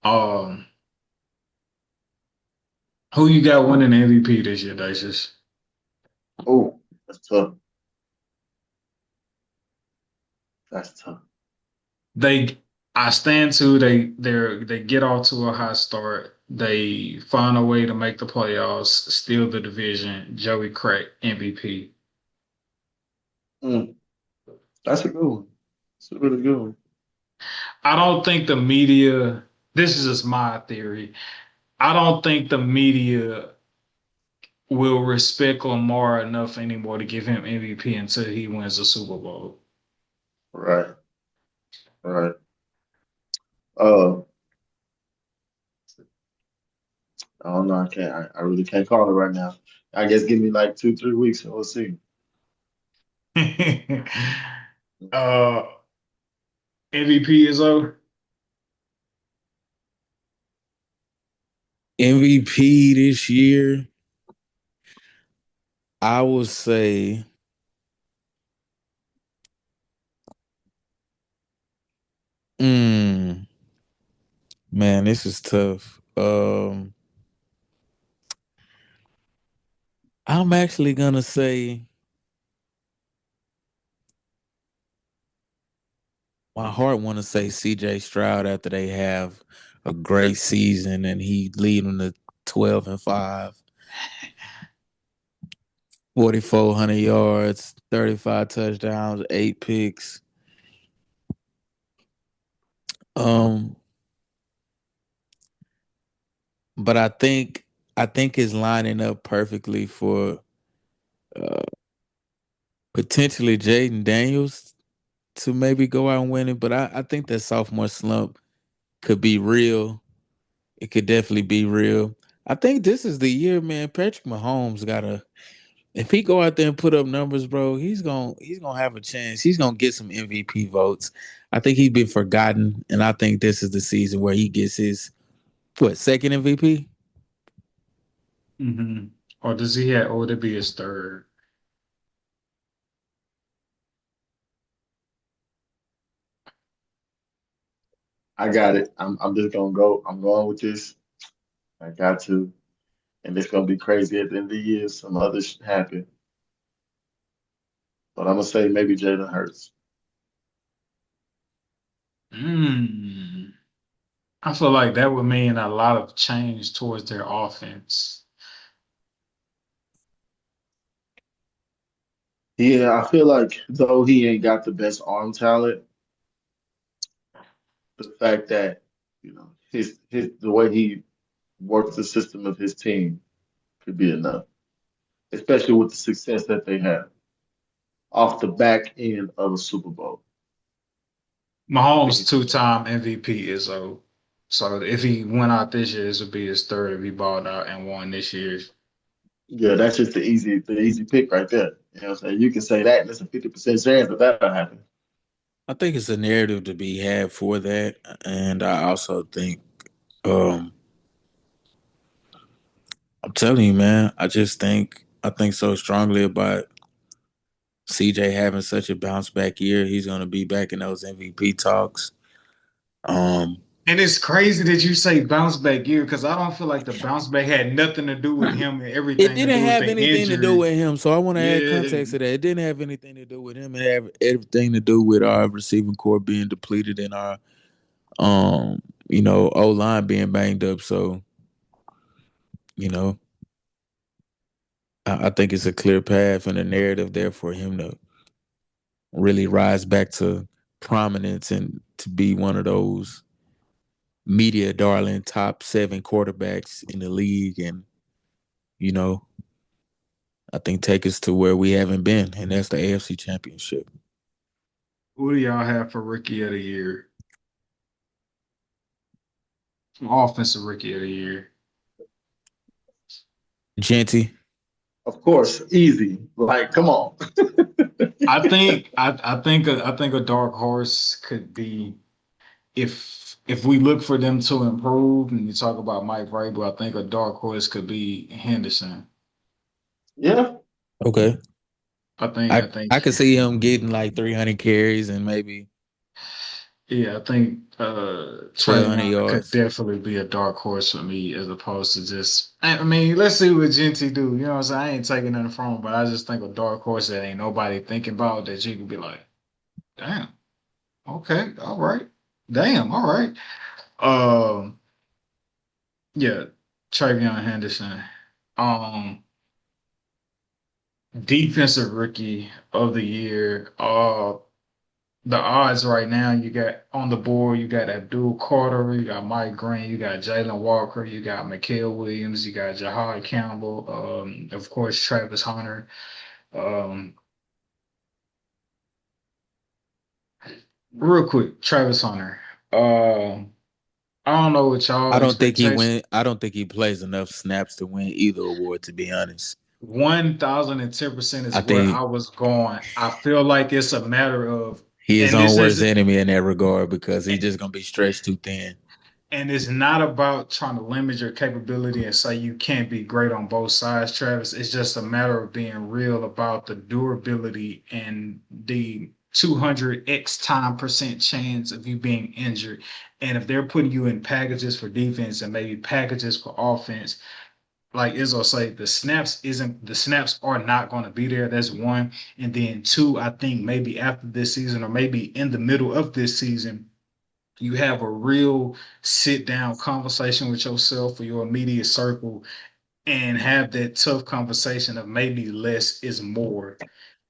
Um, who you got winning the MVP this year, Dacius? Oh, that's tough. That's tough. They, I stand to they get off to a hot start. They find a way to make the playoffs, steal the division. Joey Crack MVP. Mm, that's a good one. It's a really good one. I don't think the media. This is just my theory. I don't think the media will respect Lamar enough anymore to give him MVP until he wins the Super Bowl. Right, right. Uh, I don't know. I can't. I really can't call it right now. I guess give me like 2, 3 weeks and we'll see. uh, MVP is over. MVP this year, I would say, mm, man, this is tough. I'm actually gonna say my heart want to say C.J. Stroud after they have a great season and he lead them to 12-5, 4,400 yards, 35 touchdowns, 8 picks. Um, but I think it's lining up perfectly for uh, potentially Jaden Daniels to maybe go out and win it. But I think that sophomore slump could be real. It could definitely be real. I think this is the year, man. Patrick Mahomes gotta if he go out there and put up numbers, bro, he's gonna have a chance. He's gonna get some MVP votes. I think he's been forgotten, and I think this is the season where he gets his second MVP. Hmm. Or does he have? Or would it be his third? I got it. I'm just gonna go. I'm going with this. I got to, and it's gonna be crazy at the end of the year. Some other shit happen, but I'm gonna say maybe Jalen Hurts. Mm. I feel like that would mean a lot of change towards their offense. Yeah, I feel like though he ain't got the best arm talent, the fact that his the way he works the system of his team could be enough, especially with the success that they have off the back end of a Super Bowl. I think Mahomes it could. two-time MVP is so if he went out this year, this would be his third if he balled out and won this year. Yeah, that's just the easy pick right there. You know what I'm saying? You can say that, and it's a 50% chance that that'll happen. I think it's a narrative to be had for that, and I also think, um, I'm telling you, man, I think so strongly about CJ having such a bounce back year. He's gonna be back in those MVP talks. Um, And it's crazy that you say bounce back year because I don't feel like the bounce back had nothing to do with him and It everything to didn't do with have the anything to do injury. with him, so I want to add Yeah. context to that. It didn't have anything to do with him. It had everything to do with our receiving core being depleted and our O line being banged up. So you know, I think it's a clear path and a narrative there for him to really rise back to prominence and to be one of those media darling top 7 quarterbacks in the league, and you know, I think take us to where we haven't been, and that's the AFC Championship. Who do y'all have for rookie of the year? Offensive rookie of the year. Genty. Of course, easy. Like, come on. I think a dark horse could be if we look for them to improve and you talk about Mike Vrabel, I think a dark horse could be Henderson. Yeah, Okay. I think I I think I could see him getting like 300 carries and maybe Yeah, I think 1,200 Travion could yards. definitely be a dark horse for me as opposed to just I mean, let's see what Genty do. You know what I'm saying? I ain't taking nothing from him, but I just think a dark horse that ain't nobody thinking about that you can be like, damn, okay, all right. Damn, all right. Um, yeah, Travion Henderson. Um, defensive rookie of the year. The odds right now you got on the board, you got Abdul Carter, you got Mike Green, you got Jalen Walker, you got Mikael Williams, you got Jahad Campbell, of course Travis Hunter. Um, real quick, Travis Hunter. I don't know what y'all expectations. I don't think he plays enough snaps to win either award, to be honest. 1010% is I where think I was going. I feel like it's a matter of, he is and on this worst is enemy in that regard because he's just gonna be stretched too thin. And it's not about trying to limit your capability and say you can't be great on both sides, Travis. It's just a matter of being real about the durability and the 200x time percent chance of you being injured. And if they're putting you in packages for defense and maybe packages for offense, like Izzo say, the snaps are not going to be there. That's one. And then two, I think maybe after this season or maybe in the middle of this season, you have a real sit down conversation with yourself or your immediate circle and have that tough conversation of maybe less is more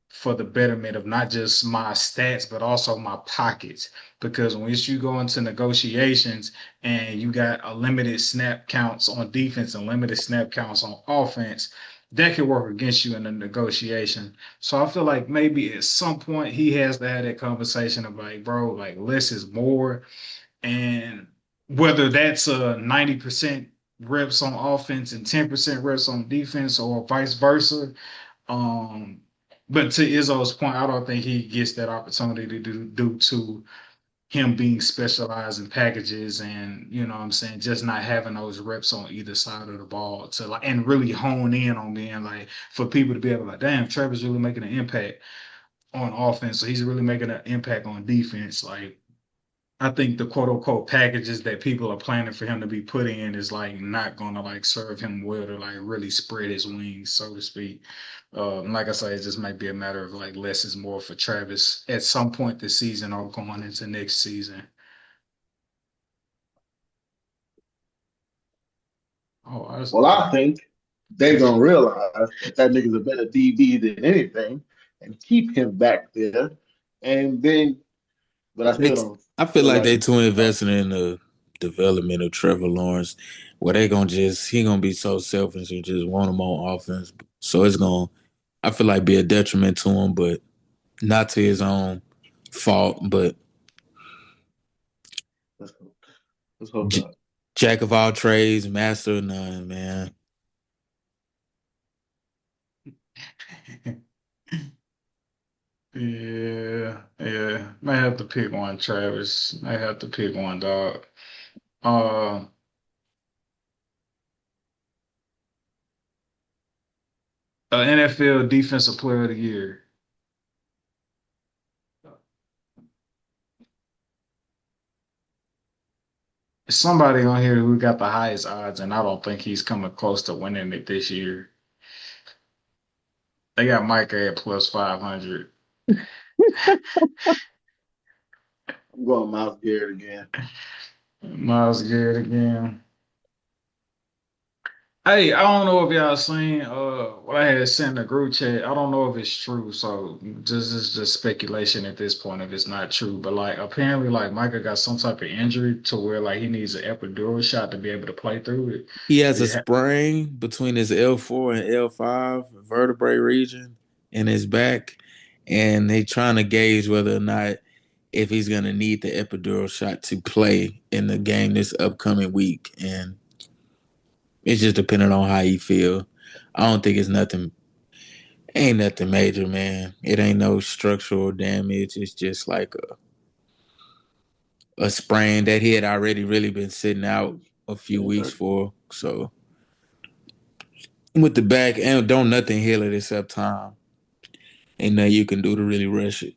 for the betterment of not just my stats but also my pockets, because once you go into negotiations and you got a limited snap counts on defense and limited snap counts on offense, that could work against you in a negotiation. So I feel like maybe at some point he has to have that conversation of like, bro, like less is more. And whether that's a 90% reps on offense and 10% reps on defense or vice versa. Um, but to Izzo's point, I don't think he gets that opportunity to do due to him being specialized in packages and you know what I'm saying, just not having those reps on either side of the ball to like and really hone in on being like for people to be able to like, damn, Trevor's really making an impact on offense. So he's really making an impact on defense. Like I think the quote unquote packages that people are planning for him to be put in is like not gonna like serve him well to like really spread his wings, so to speak. Like I say, it just might be a matter of like less is more for Travis at some point this season or going into next season. Oh, I just, Well, I think they're gonna realize that that nigga's a better DB than anything, and keep him back there. And then, but I still It's, don't I feel feel like like they it's too gonna stop. invested in the development of Trevor Lawrence, where they gonna just he gonna be so selfish and just want him on offense. So it's gonna, I feel like, be a detriment to him, but not to his own fault. But Let's hope. Let's hope J- not. jack of all trades, master of none, man. yeah, yeah. May have to pick one, Travis. May have to pick one, dog. Uh, NFL Defensive Player of the Year. Somebody on here who got the highest odds, and I don't think he's coming close to winning it this year. They got Micah at plus 500. I'm going Miles Garrett again. Miles Garrett again. Hey, I don't know if y'all seen what I had sent in the group chat. I don't know if it's true, so this is just speculation at this point if it's not true. But like apparently like Micah got some type of injury to where like he needs an epidural shot to be able to play through it. He has a It ha- sprain between his L4 and L5 vertebrae region in his back, and they trying to gauge whether or not if he's gonna need the epidural shot to play in the game this upcoming week. And it's just depending on how he feel. I don't think it's nothing. Ain't nothing major, man. It ain't no structural damage. It's just like a sprain that he had already really been sitting out a few Yeah, weeks for. So with the back, and don't nothing heal it except time. Ain't nothing you can do to really rush it.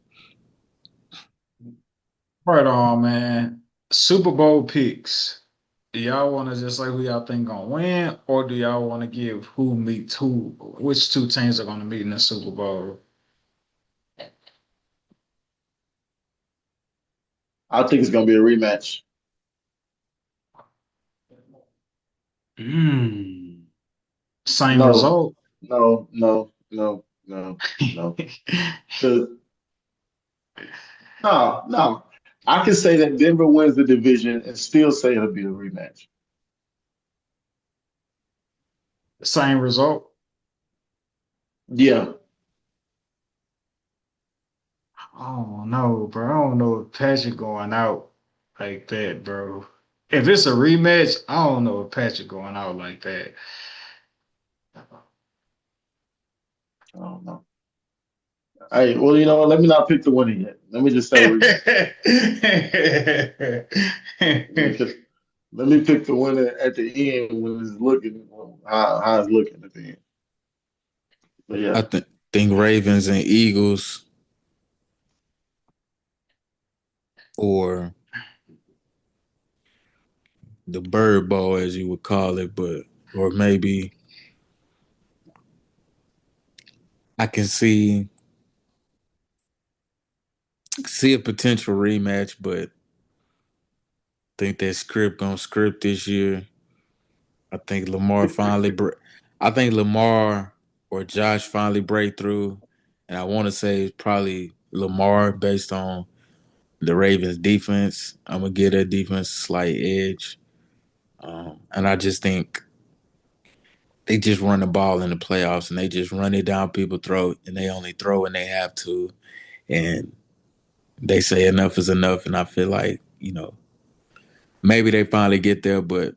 Right on, man. Super Bowl picks. Do y'all want to just say who y'all think gonna win, or do y'all want to give who meets who? Which two teams are gonna meet in the Super Bowl? I think it's gonna be a rematch. Mm. Same No, result. no. Because no. I can say that Denver wins the division and still say it'll be a rematch. Same result. Yeah. Oh no, bro. I don't know if Patrick going out like that, bro. If it's a rematch, I don't know if Patrick going out like that. I don't know. Hey, well, you know what? Let me not pick the winner yet. Let me just say rematch. Let me pick, let me pick the winner at the end when it's looking how it's looking at the end. But I yeah, think Ravens and Eagles, or the Bird Bowl, as you would call it, but or maybe I can see a potential rematch, but think that script gonna script this year. I think Lamar finally. I think Lamar or Josh finally break through, and I want to say it's probably Lamar based on the Ravens' defense. I'm gonna give that defense a slight edge, and I just think they just run the ball in the playoffs, and they just run it down people's throat, and they only throw when they have to, and they say enough is enough, and I feel like maybe they finally get there, but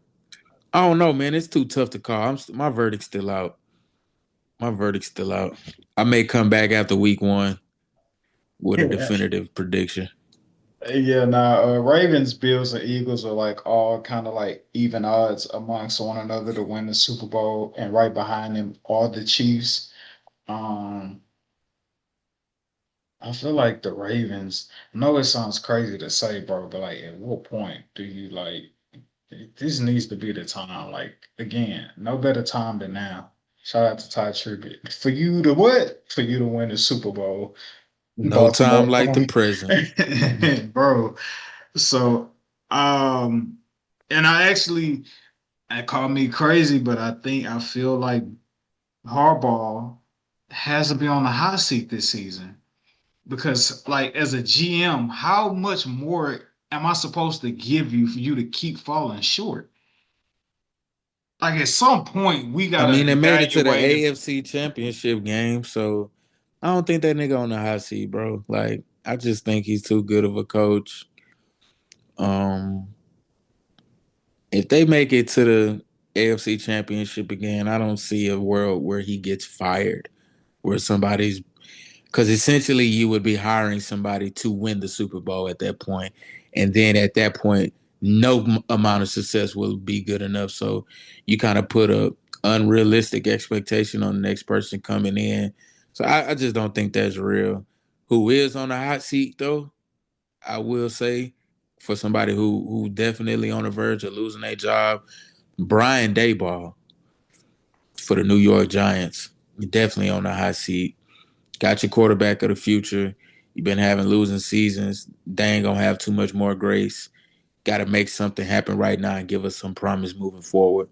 I don't know, man. It's too tough to call. My verdict's still out. My verdict's still out. I may come back after week one with a definitive prediction. Yeah, nah, Ravens, Bills, and Eagles are like all kind of like even odds amongst one another to win the Super Bowl, and right behind them are the Chiefs. Um, I feel like the Ravens. I know it sounds crazy to say, bro, but like, at what point do you like? This needs to be the time. Like again, no better time than now. Shout out to Ty Tribbett for you to what? For you to win the Super Bowl. No time Baltimore like the going, present. bro. So, um, and I call me crazy, but I feel like Harbaugh has to be on the hot seat this season because, like, as a GM, how much more am I supposed to give you for you to keep falling short? Like, at some point, we I gotta mean, they made it to the evaluate if AFC Championship game, so I don't think that nigga on the hot seat, bro. Like, I just think he's too good of a coach. Um, if they make it to the AFC Championship again, I don't see a world where he gets fired, where somebody's because essentially you would be hiring somebody to win the Super Bowl at that point, and then at that point, no amount of success will be good enough. So you kind of put a unrealistic expectation on the next person coming in. So I just don't think that's real. Who is on the hot seat though? I will say for somebody who definitely on the verge of losing their job, Brian Daboll for the New York Giants, definitely on the hot seat. Got your quarterback of the future. You've been having losing seasons. They ain't gonna have too much more grace. Got to make something happen right now and give us some promise moving forward.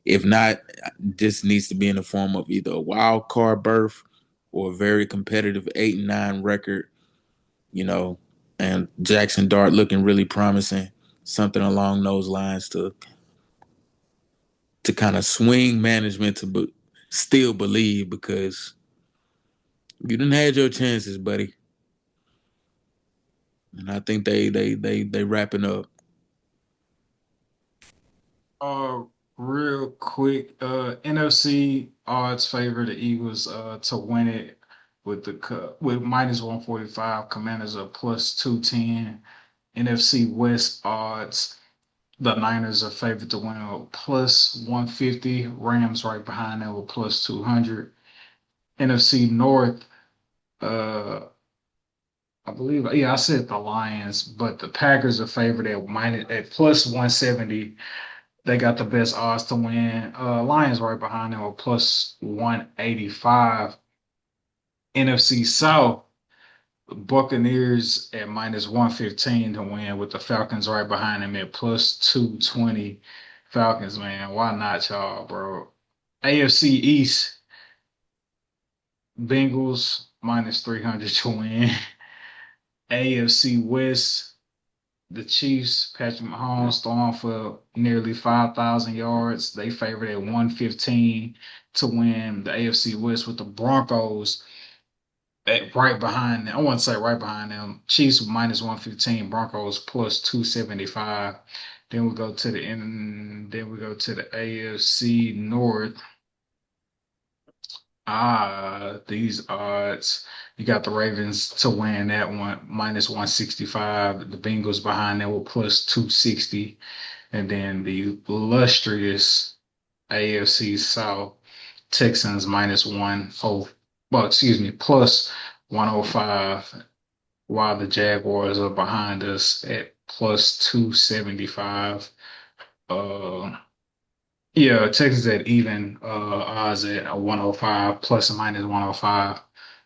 If not, this needs to be in the form of either a wild card berth or a very competitive 8-9 record. You know, and Jackson Dart looking really promising. Something along those lines to kind of swing management to still believe because you didn't have your chances, buddy. And I think they wrapping up. Uh, real quick, NFC odds favor the Eagles to win it with with minus 145. Commanders are plus 210. NFC West odds, the Niners are favored to win with plus 150. Rams right behind them with plus 200. NFC North, uh, I believe, yeah, I said the Lions, but the Packers are favored at plus 170. They got the best odds to win. Lions right behind them with plus 185. NFC South, Buccaneers at minus 115 to win, with the Falcons right behind them at plus 220. Falcons, man, why not y'all, bro? AFC East, Bengals minus 300 to win. AFC West, the Chiefs, Patrick Mahomes throwing for nearly 5,000 yards. They favored at 115 to win the AFC West, with the Broncos right behind them. I wouldn't say right behind them. Chiefs minus 115, Broncos plus 275. Then we go to the AFC North. These odds. You got the Ravens to win that one minus 165. The Bengals behind that with plus 260. And then the illustrious AFC South, Texans minus 1 well, excuse me, plus 105, while the Jaguars are behind us at plus 275. Uh yeah, Texas at even odds at 105, plus or minus 105.